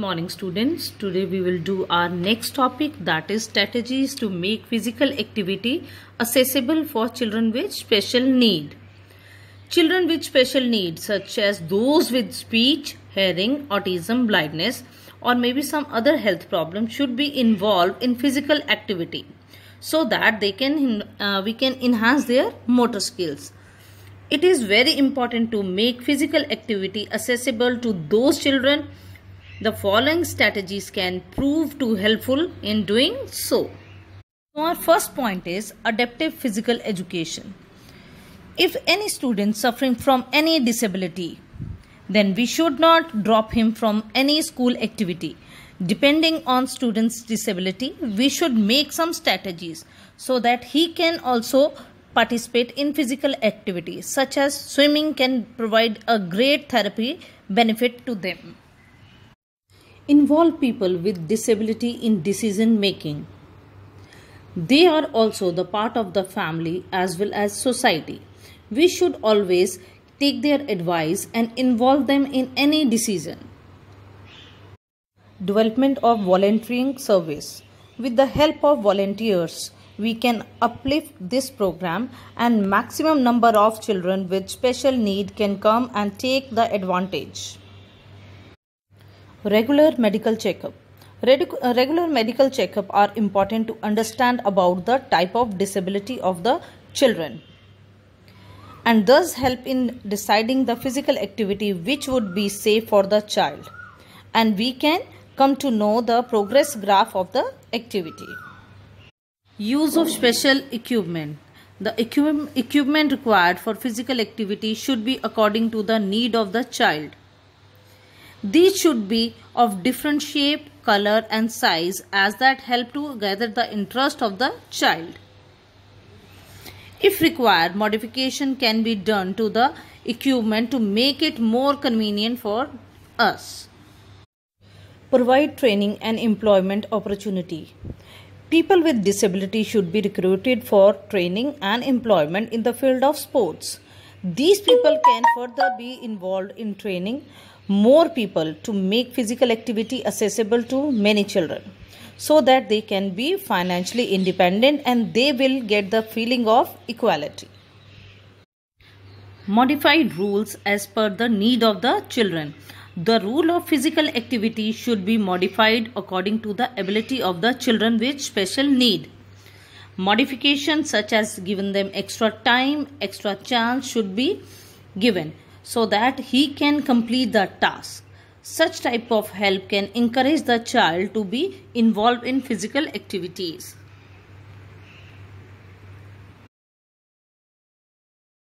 morning students. Today we will do our next topic, that is strategies to make physical activity accessible for children with special need. Children with special needs such as those with speech, hearing, autism, blindness or maybe some other health problem should be involved in physical activity so that we can enhance their motor skills. It is very important to make physical activity accessible to those children. The following strategies can prove to helpful in doing so. Our first point is adaptive physical education. If any student suffering from any disability, then we should not drop him from any school activity. Depending on student's disability, we should make some strategies so that he can also participate in physical activities such as swimming can provide a great therapy benefit to them. Involve people with disability in decision making. They are also the part of the family as well as society. We should always take their advice and involve them in any decision. Development of volunteering service. With the help of volunteers, we can uplift this program and maximum number of children with special need can come and take the advantage. Regular medical checkup. Regular medical checkup are important to understand about the type of disability of the children and thus help in deciding the physical activity which would be safe for the child, and we can come to know the progress graph of the activity. Use of special equipment. The equipment required for physical activity should be according to the need of the child. These should be of different shape, color and size as that help to gather the interest of the child. If required, modification can be done to the equipment to make it more convenient for us. Provide training and employment opportunity. People with disability should be recruited for training and employment in the field of sports. These people can further be involved in training more people to make physical activity accessible to many children so that they can be financially independent and they will get the feeling of equality. Modified rules as per the need of the children. The rule of physical activity should be modified according to the ability of the children with special need. Modifications such as giving them extra time, extra chance should be given so that he can complete the task. Such type of help can encourage the child to be involved in physical activities.